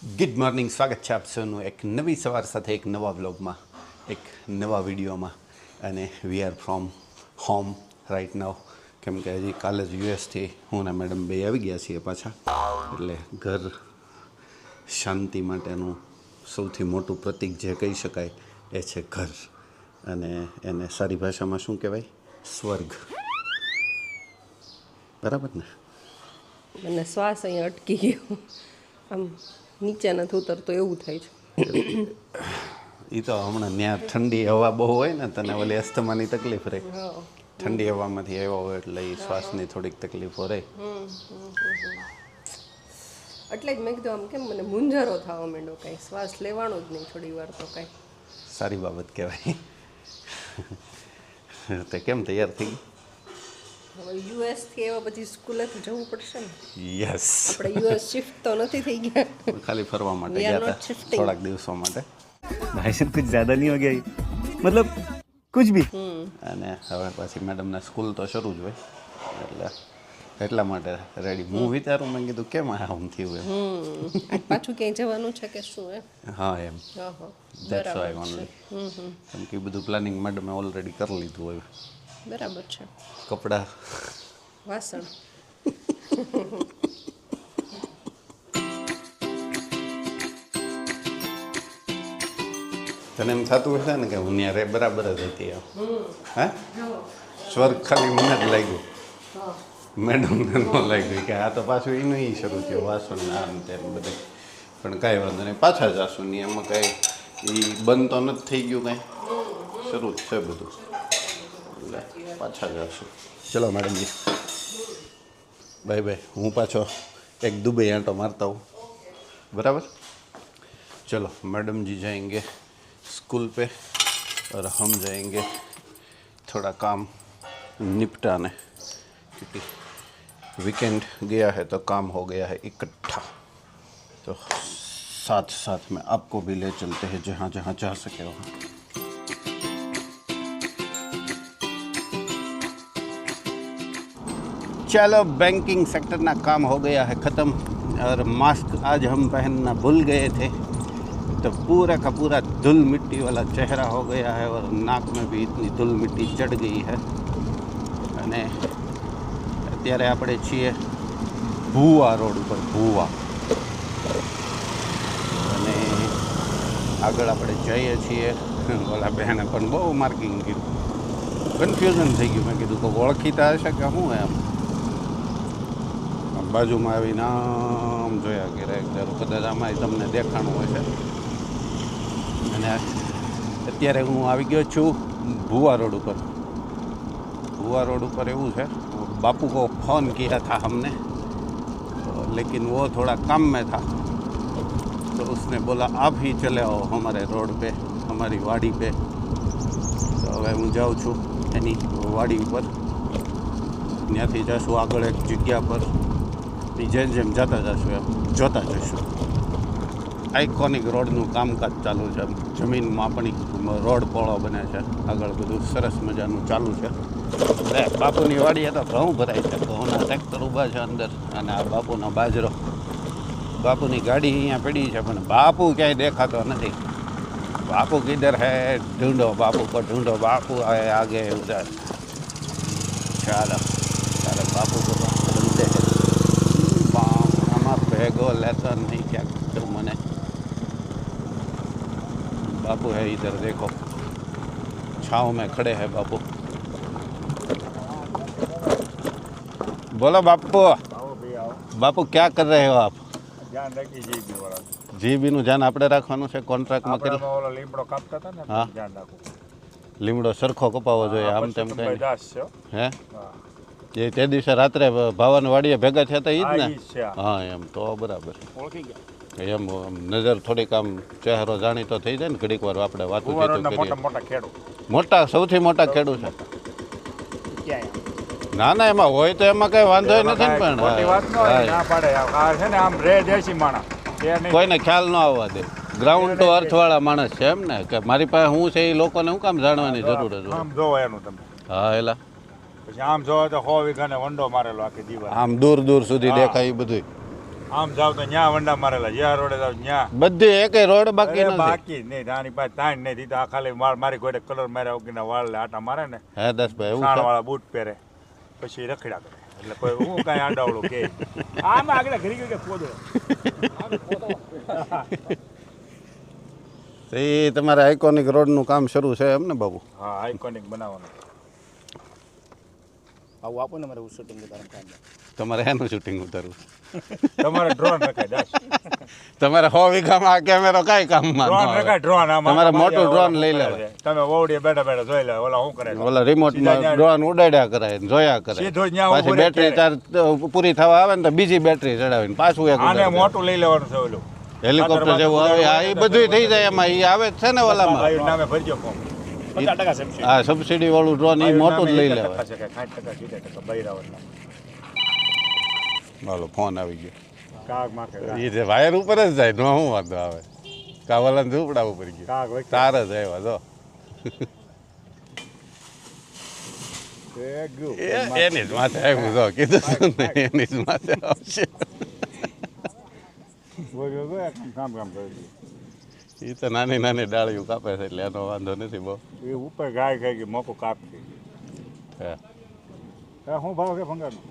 Good morning, સ્વાગત છે આપ સૌનું એક નવી સવાર સાથે એક નવા વ્લોગમાં, એક નવા વિડીયોમાં. અને we are from home right now, કેમ કે હજી કાલે જ યુએસથી હું ને મેડમ બે આવી ગયા છીએ પાછા. એટલે ઘર શાંતિ માટેનું સૌથી મોટું પ્રતીક જે કહી શકાય એ છે ઘર. અને એને સારી ભાષામાં શું કહેવાય? સ્વર્ગ. બરાબર ને? મને શ્વાસ અહીંયા અટકી ગયો, આમ નીચે નથી ઉતરતો એવું થાય છે. એ તો હમણાં ત્યાં ઠંડી હવા બહુ હોય ને, તને ઓલી અસ્થમાની તકલીફ રહે. ઠંડી હવામાંથી આવ્યા હોય એટલે એ શ્વાસની થોડીક તકલીફો રહે. એટલે જ મેં કીધું આમ કેમ મને મૂંઝારો થવા માંડ્યો, કાંઈ શ્વાસ લેવાનો જ નહીં થોડી વાર તો કાંઈ. સારી બાબત કહેવાય. તે કેમ તૈયાર થઈ ગઈ? હવે યુએસથી આવ્યા પછી સ્કૂલે તો જવું પડશે ને. યસ, આપણે યુએસ શિફ્ટ તો નથી થઈ ગયા, ખાલી ફરવા માટે We are ગયા not હતા shifting. થોડાક દિવસો માટે. भाई साहब कुछ ज़्यादा नहीं हो गया ये? मतलब कुछ भी. અને હવે પછી મેડમના સ્કૂલ તો શરૂ જ હોય એટલે એટલા માટે રેડી. હું વિચારું, મેં કીધું કેમ આમ થયું એમ. આજ પાછું ક્યાંય જવાનું છે કે શું એમ? હા એમ, હા હા દેટ્સ વાય બરાબર ઓનલી. છે. કેમ કે એ બધું પ્લાનિંગ મેડમે ઓલરેડી કરી લીધું હોય. બરાબર છે. કપડાં વાસણ તને એમ થતું હશે ને કે હું ત્યાં રે બરાબર જ હતી એમ. હે, સ્વર્ગ ખાલી મને જ લાગ્યું, મેડમને ન લાગ્યું કે આ તો પાછું એનું ઈ શરૂ થયું વાસણ ને આમ તેમ બધે. પણ કાંઈ વાંધો નહીં, પાછા જાશું નહીં, એમાં કાંઈ એ બંધ તો નથી થઈ ગયું, કાંઈ શરૂ જ છે બધું. એટલે પાછા જાશું. ચલો મેડમજી, બાય બાય. હું પાછો એક દુબઈ આંટો મારતા હું, बराबर. चलो मैडम जी जाएंगे स्कूल पे और हम जाएंगे थोड़ा काम निपटाने, क्योंकि वीकेंड गया है तो काम हो गया है इकट्ठा. तो साथ साथ में आपको भी ले चलते हैं जहाँ जहाँ जा सके वहाँ. चलो, बैंकिंग सेक्टर ना काम हो गया है ख़त्म. और मास्क आज हम पहनना भूल गए थे, तो पूरा का पूरा धूल मिट्टी वाला चेहरा हो गया है और नाक में भी इतनी धूल मिट्टी चढ़ गई है. અને અત્યારે આપણે છીએ ભૂવા રોડ ઉપર, ભૂવા. અને આગળ આપણે જઈએ છીએ, ઓલા બહેને પણ બહુ માર્કિંગ કર્યું, કન્ફ્યુઝન થઈ ગયું. મેં કીધું કે ઓળખીતા હશે કે શું એમ. બાજુમાં આવીને આમ જોયા કે એક કદાચ આમાં તમને દેખાણું હોય છે. અને અત્યારે હું આવી ગયો છું ભુવા રોડ ઉપર. भुआ रोड ऊपर એવું છે, बापू को फ़ोन किया था हमने, तो लेकिन वो थोड़ा काम में था, तो उसने बोला आप ही चले आओ हमारे रोड पे, हमारी वाड़ी पे. तो હવે હું જાઉં છું એની વાડી ઉપર. ત્યાંથી જઈશું આગળ એક જગ્યા પર. જેમ જેમ જતા જશું એમ જોતા જઈશું. આઇકોનિક રોડનું કામકાજ ચાલુ છે. જમીનમાં આપણી રોડ પહોળો બને છે, આગળ બધું સરસ મજાનું ચાલુ છે. બાપુની વાડીએ તો ઘઉં ભરાય છે, ઘઉંના ટ્રેક્ટર ઊભા છે અંદર, અને આ બાપુનો બાજરો. બાપુની ગાડી અહીંયા પડી છે, પણ બાપુ ક્યાંય દેખાતો નથી. બાપુ કિધર હે, ઢૂંઢો બાપુ કો ઢૂંઢો, બાપુ આए आगे उधर. ચાલો ચાલો, બાપુ કો ઢૂંઢते हैं. આમાં ભેગો લેતો નહીં ક્યાંક તો મને. बापू है इधर, देखो छाँव में खड़े हैं बापू. बोलो बापू. बापू क्या कर रहे हो आप? ધ્યાન રાખી જીબી વાળા. જીબીનું ધ્યાન આપણે રાખવાનું છે. કોન્ટ્રાક્ટમાં આપણે કરી ઓલો લીમડો કાપતા હતા ને, હા. ધ્યાન રાખવું. લીમડો સરખો કપાવવો જોઈએ, આમ તેમ પરસોત્તમભાઈ કઈ. દાસ છે હો. હે, હા. એ તે દિવસે રાત્રે ભાવાની વાડીએ ભેગા થયા હતા ઈ જ હા, ને? ઈ જ છે. હા એમ તો બરાબર. ઓળખી ગયા. એમ આમ નજર થોડીક આમ ચહેરો જાણીતો થઈ જાય ને, ઘડીક વાર આપણે વાતું ભુવા ચીતું રોડના કરીએ. મોટા મોટા ખેડૂત. મોટા, સૌથી મોટા ખેડૂત છે. ક્યાંય ના ના, એમાં હોય તો એમાં કઈ વાંધો નથી ને, પણ ખોટી વાત ન હોય, ના પાડે. આ છે ને આમ રે દેશી માણસ એ નહીં. કોઈને ખ્યાલ ન આવવા દે. ગ્રાઉન્ડ તો અર્થવાળા માણસ છે એમ ને, કે મારી પાસે હું છે એ લોકોને હું કામ જાણવાની જરૂર જ હોય. આમ જોવો એનું તમે. હા એલા, પછી આમ જોવો તો 100 વીઘાને વંડો મારેલો આખી દીવાલ. આમ દૂર દૂર સુધી દેખાય એ બધું. આમ જાવ તો ન્યા વંડા મારેલા જ્યાં રોડે જાવ ન્યા બધી એકે રોડ બાકી અરે નથી. બાકી જ નહીં આની પાસે તાણ નહીં દીધા આ ખાલી મારી ગોડે કલર માર્યા વગરના વાળ આટા મારે ને હે દસભાઈ એવું સાણ છે? વાળા બૂટ પહેરે પછી રખડ્યા કરે એટલે કોઈ હું કાંઈ આડાવડું કે આમાં આગળ ઘરી ગયું કે પોદો તો એ તમારે આઇકોનિક રોડનું કામ શરૂ છે એમ ને બાબુ? હા આઇકોનિક બનાવવાનું આવું આપો ને મારે શૂટિંગ કામ તમારે એનું શૂટિંગ ઉતારવું? તમારે ડ્રોન રખાય દાસ તમારે 100 વીઘામાં આ કેમેરો કાંઈ કામમાં ન ડ્રોન આવે. રખાય ડ્રોન તમારે મોટું drone લઈ લેવાય. તમે વોવડીએ બેઠા બેઠા જોઈ લે ઓલા શું કરે ઓલા રિમોટમાં ડ્રોન ઉડાડ્યા કરાય ને જોયા કરાય. સીધો જ ન્યા પાછી ઊભું રહે બેટરી ચાર્જ પૂરી થવા આવે ને તો બીજી બેટરી ચડાવીને પાછું એક આને ઉડાડી દે. મોટું લઈ લેવાનું છે ઓલું હેલિકોપ્ટર જેવું આવે આ એ બધું થઈ જાય એમાં એ આવે જ છે ને ઓલામાં. ભાઈ નામે ભરજો ફોર્મ 50% સબસિડી. આ સબસિડી વાળું ડ્રોન એ મોટું જ લઈ લેવાય. 60% 70% બૈરાવરના બોલો ફોન આવી ગયો. કાગ માખે એ જે વાયર ઉપર જ જાય નો શું વાંધો આવે. કાવલાને ઝૂંપડા ઉપર ગયો કાગ વચ્ચે તાર જ આવ્યા જો એ ગયું એની જ માથે આવ્યું જો કીધું તું ને એની જ માથે આવશે. કામ કરી એ તો નાની નાની ડાળીઓ કાપે છે એટલે એનો વાંધો નથી બહુ. એ ઉપર ગાય ખાઈ ગઈ મોકો કાપી હે. શું ભાવ છે ભંગારનો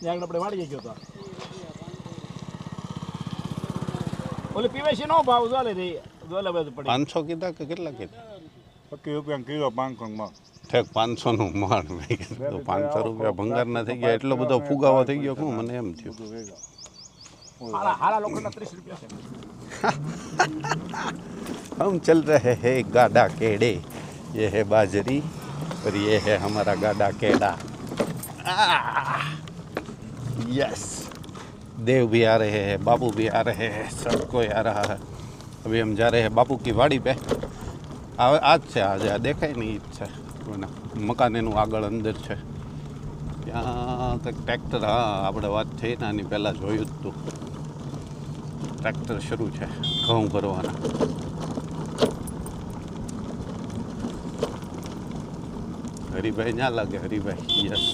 ત્યાં આપણે વાળી ગયો તો ઓલી પીવેસી નો ભાવ જોલે રે જોલે બધું પડી 500 કીધા કે કેટલા કીધા? 25 રૂપિયા કિલો 500 માં ઠેક 500 નું માણ મેં કીધું 500 રૂપિયા ભંગારના થઈ ગયા એટલો બધો ફુગાવો થઈ ગયો શું મને એમ થયું. હારા લોકોના 30 રૂપિયા છે. हम चल रहे हैं गाड़ा केड़े ये है बाजरी और ये है हमारा गाड़ा केड़ा. यस देव भी आ रहे हैं बापू भी आ रहे हैं सब कोई आ रहा है. अभी हम जा रहे हैं बापू की वाड़ी पे. आज से आज आ देखाय नहीं ईद છે મકાન એનું આગળ અંદર છે ત્યાં કંઈક ટ્રેક્ટર હા આપણે વાત થઈ ને આની પહેલાં જોયું જ હતું. ટ્રેક્ટર શરૂ છે ઘઉં ભરવાના. હરિભાઈ ના લાગે હરિભાઈ યસ.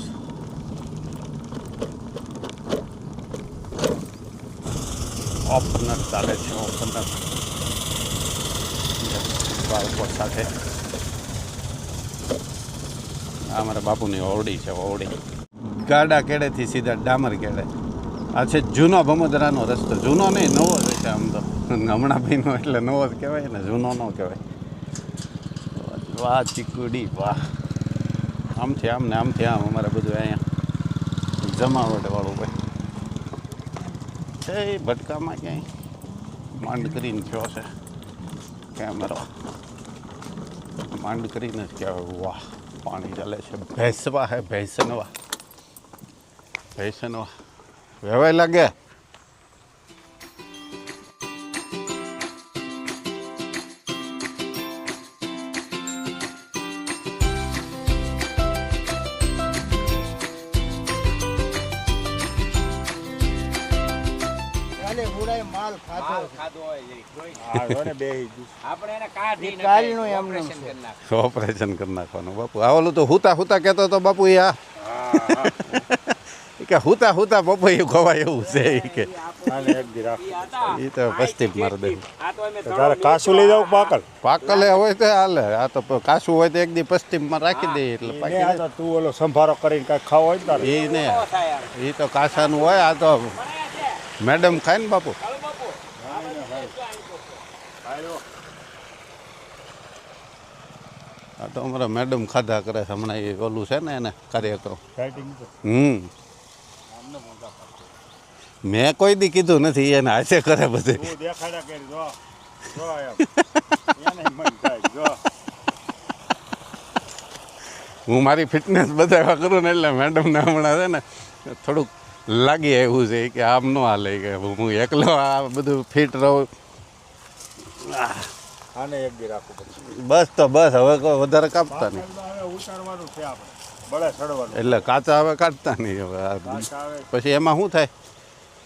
ઓપનર ચાલે છે ઓપનર બાળકો સાથે. આ અમારા બાપુની ઓરડી છે ઓરડી. ગાડા કેડેથી સીધા ડામર કેડે. આ છે જૂનો ભમોદરાનો રસ્તો. જૂનો નહીં નવો જ છે આમ તો. હમણાં ભાઈનો એટલે નવો જ કહેવાય ને જૂનો ન કહેવાય. વાહ ચીકુડી વાહ. આમથી આમ ને આમથી આમ અમારે બધું અહીંયા જમાવટ વાળું ભાઈ. એ ભટકામાં ક્યાંય માંડ કરીને થયો છે કેમેરો. માંડ કરીને જ કહેવાય. વાહ પાણી ચાલે છે. ભેંસવા હે ભેંસનવા ભેંસનવા વેવાય લાગે. ઓપરેશન કરી નાખવાનું બાપુ. આવેલું તો હુતા હુતા કહેતો તો બાપુ એ આ કે હુતા હુતા પપૈયું ખવાય એવું છે એ કે એ તો પસ્તી મારી દે. તારે કાસું લઈ જાવ પાકલ પાકલે હોય તો હાલે. આ તો કાસું હોય તો એક દી પસ્તીમાં રાખી દે એટલે પાકી જાય. તું ઓલો સંભારો કરીને કાંઈ ખાવ હોય ને તારે એ ને એ તો કાસાનું હોય. આ તો મેડમ ખાય ને બાપુ. આ તો અમારા મેડમ ખાધા કરે છે હમણાં. એ ઓલું છે ને એને કાર્યક્રમ. મેં કોઈ દી કીધું નથી એને હાથે કરે બધે. દેખાડ્યા કરી જો જો એમ એને મન થાય જો હું મારી ફિટનેસ બતાવ્યા કરું ને એટલે મેડમને હમણાં છે ને થોડુંક લાગી આવ્યું છે કે આમ ન હાલે કે હું એકલો આ બધું ફિટ રહું. આને એક દી રાખું પછી બસ તો બસ હવે કોઈ વધારે કાપતા નહીં. હવે ઉતારવાનું છે આપણે બળે સડવાનું એટલે કાચા હવે કાઢતા નહીં હવે. કાચા હવે પછી એમાં શું થાય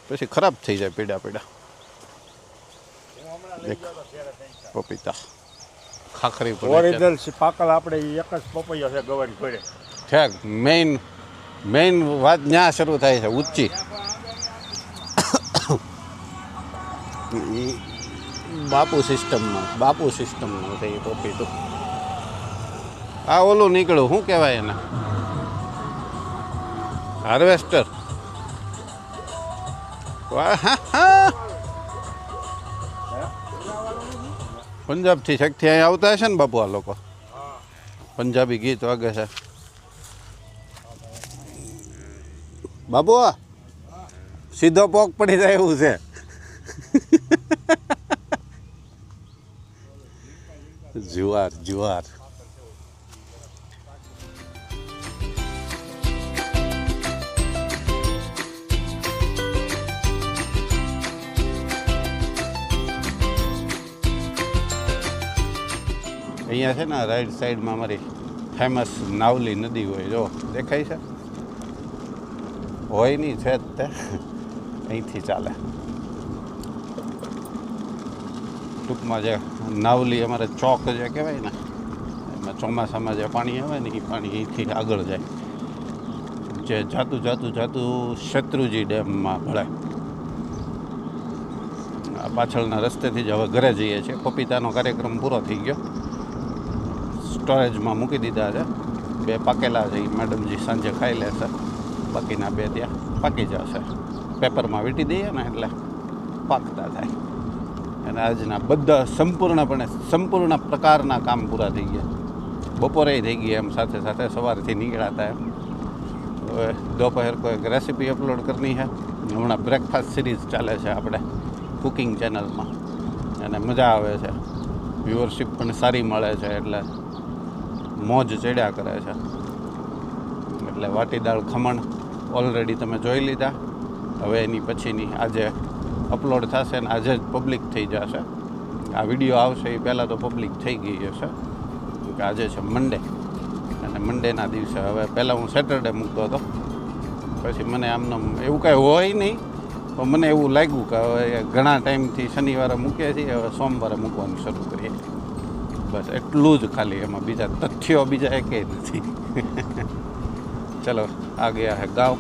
પછી ખરાબ થઈ જાય પીડા પીડા. પપીતા ખાખરી પર ઓરિજિનલ પાકલ આપણે ઈ એક જ પપૈયો છે ગવાની ઘોડે ઠેક મેઇન વાત ત્યાં શરૂ થાય છે ઊંચી. એ બાપુ સિસ્ટમનું છે એ પપીતું. આ ઓલું નીકળ્યું, શું કહેવાય એને? હાર્વેસ્ટર. પંજાબથી શેકથી અહીંયા આવતા હશે ને બાપુ આ લોકો? પંજાબી ગીત વાગે છે બાબુ. સીધો પોક પડી જાય એવું છે. જુવાર. અહીંયા છે ને રાઈટ સાઈડમાં અમારી ફેમસ નાવલી નદી હોય, જો દેખાય છે? હોય નહીં, છે જ તે. અહીંથી ચાલે. ટૂંકમાં જે નાવલી અમારે ચોક જે કહેવાય ને, એમાં ચોમાસામાં જે પાણી આવે ને એ પાણી અહીંથી આગળ જાય, જે જાતું શત્રુજી ડેમમાં ભળાય. આ પાછળના રસ્તેથી જ હવે ઘરે જઈએ છીએ. પપીતાનો કાર્યક્રમ પૂરો થઈ ગયો. સ્ટોરેજમાં મૂકી દીધા છે. 2 પાકેલા છે, એ મેડમજી સાંજે ખાઈ લેશે. બાકીના 2 ત્યાં પાકી જશે. પેપરમાં વીંટી દઈએ ને એટલે પાકતા થાય. અને આજના બધા સંપૂર્ણ પ્રકારના કામ પૂરા થઈ ગયા. બપોરે થઈ ગઈ એમ, સાથે સાથે સવારથી નીકળ્યા એમ. હવે दोपहर को एक रेसिपी अपलोड करनी है. હમણાં બ્રેકફાસ્ટ સિરીઝ ચાલે છે આપણે કુકિંગ ચેનલમાં, અને મજા આવે છે. વ્યુઅરશિપ પણ સારી મળે છે, એટલે મોજ ચડ્યા કરે છે. એટલે વાટી દાળ ખમણ ઓલરેડી તમે જોઈ લીધા. હવે એની પછીની આજે અપલોડ થશે ને આજે જ પબ્લિક થઈ જશે. આ વિડીયો આવશે એ પહેલાં તો પબ્લિક થઈ ગઈ હશે, કે આજે છે મંડે, અને મંડેના દિવસે હવે પહેલાં હું સેટરડે મૂકતો હતો. પછી મને આમને એવું કાંઈ હોય નહીં, પણ મને એવું લાગ્યું કે હવે ઘણા ટાઈમથી શનિવારે મૂકીએ છીએ, હવે સોમવારે મૂકવાનું શરૂ કરીએ. બસ એટલું જ ખાલી, એમાં બીજા તથ્યો બીજા એકેય નથી. ચલો આ ગયા હે ગાँव.